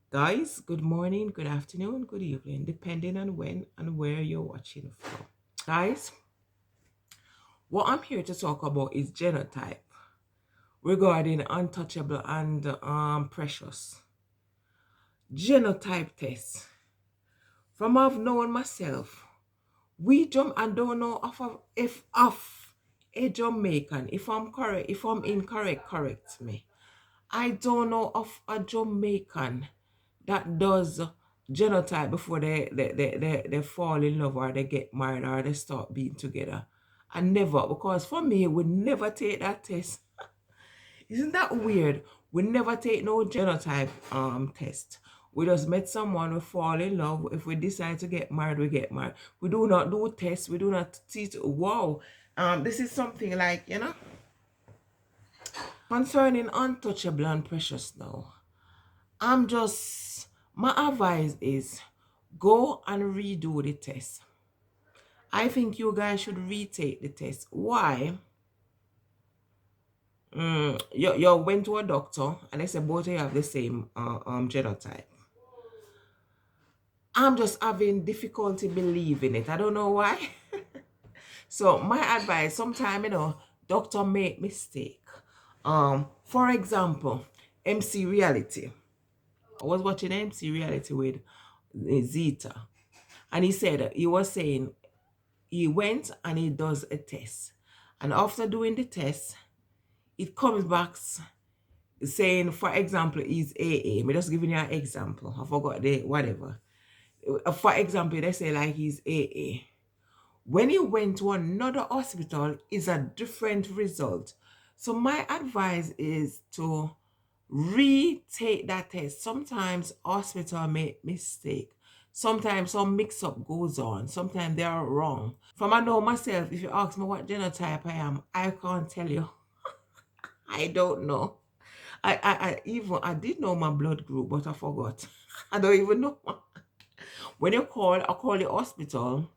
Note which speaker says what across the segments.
Speaker 1: Guys, good morning, good afternoon, good evening, depending on when and where you're watching from. Guys, what I'm here to talk about is genotype regarding Untouchable and Precious. Genotype test. From I've known myself, we jump and don't know if of a Jamaican. If I'm correct, if I'm incorrect, correct me. I don't know of a Jamaican that does genotype before they fall in love or they get married or they start being together. I never, because for me, we never take that test. Isn't that weird? We never take no genotype test. We just met someone, we fall in love. If we decide to get married, we get married. We do not do tests, we do not teach. Wow. This is something like, concerning Untouchable and Precious now. My advice is go and redo the test. I think you guys should retake the test. Why? You went to a doctor and they said both of you have the same genotype. I'm just having difficulty believing it. I don't know why. So my advice, sometimes, doctor make mistake. For example, MC Reality. I was watching MC Reality with Zeta. And he was saying, he went and he does a test. And after doing the test, it comes back saying, for example, he's AA. I'm just giving you an example. I forgot the whatever. For example, they say like he's AA. When he went to another hospital, it's a different result. So my advice is to retake that test. Sometimes hospital make mistake. Sometimes some mix-up goes on. Sometimes they are wrong. From I know myself, if you ask me what genotype I am, I can't tell you. I don't know. I did know my blood group, but I forgot. I don't even know. When I called the hospital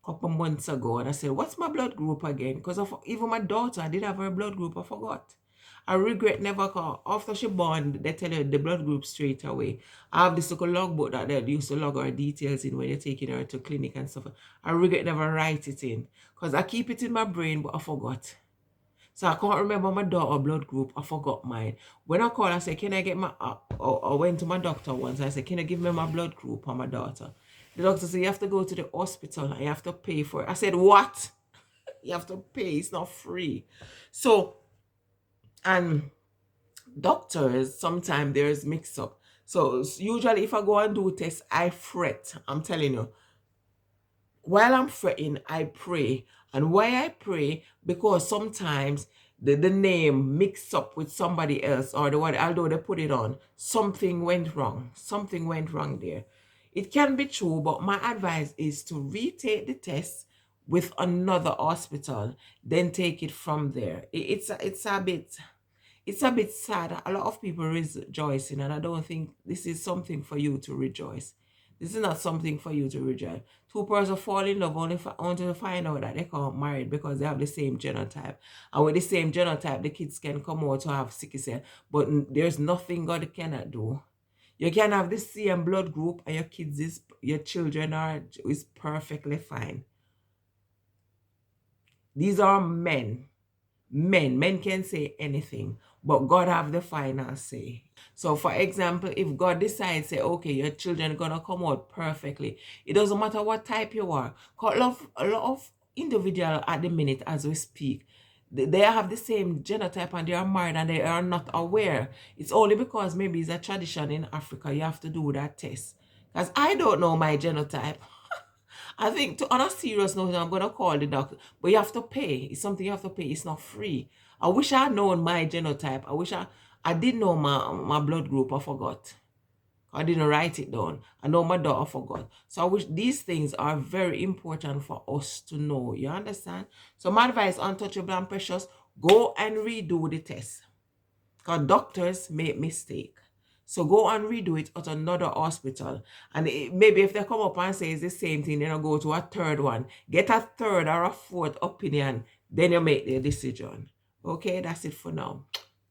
Speaker 1: a couple months ago and I said, what's my blood group again? Because even my daughter, I did have her blood group, I forgot. I regret never call. After she born, they tell her the blood group straight away. I have this little logbook that they used to log our details in when you're taking her to clinic and stuff. I regret never write it in. Because I keep it in my brain, but I forgot. So I can't remember my daughter blood group. I forgot mine. When I called, I said, can I get my... I went to my doctor once. I said, can I give me my blood group on my daughter? The doctor said, you have to go to the hospital and you have to pay for it. I said, what? You have to pay. It's not free. So, and doctors, sometimes there's mix up. So usually if I go and do tests, I fret. I'm telling you. While I'm fretting, I pray. And why I pray? Because sometimes the name mixed up with somebody else or the one, although they put it on, something went wrong. Something went wrong there. It can be true, but my advice is to retake the test with another hospital, then take it from there. It's a bit sad. A lot of people rejoicing, and I don't think this is something for you to rejoice. This is not something for you to rejoice. Two persons fall in love only to find out that they can't marry because they have the same genotype. And with the same genotype, the kids can come out to have sickle cell. But there's nothing God cannot do. You can have the same blood group and your children is perfectly fine. These are men. Men can say anything, but God have the final say. So for example, if God decides, say, okay, your children are gonna come out perfectly, it doesn't matter what type you are. A lot of individuals at the minute as we speak, they have the same genotype and they are married and they are not aware. It's only because maybe it's a tradition in Africa, you have to do that test. Because I don't know my genotype. I think on a serious note, I'm going to call the doctor. But you have to pay. It's something you have to pay. It's not free. I wish I had known my genotype. I wish I did know my blood group. I forgot. I didn't write it down. I know my daughter forgot. So I wish these things are very important for us to know. You understand? So my advice, Untouchable and Precious, go and redo the test. Because doctors make mistake. So go and redo it at another hospital. And maybe if they come up and say it's the same thing, then I'll go to a third one. Get a third or a fourth opinion. Then you make the decision. Okay, that's it for now.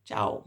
Speaker 1: Ciao.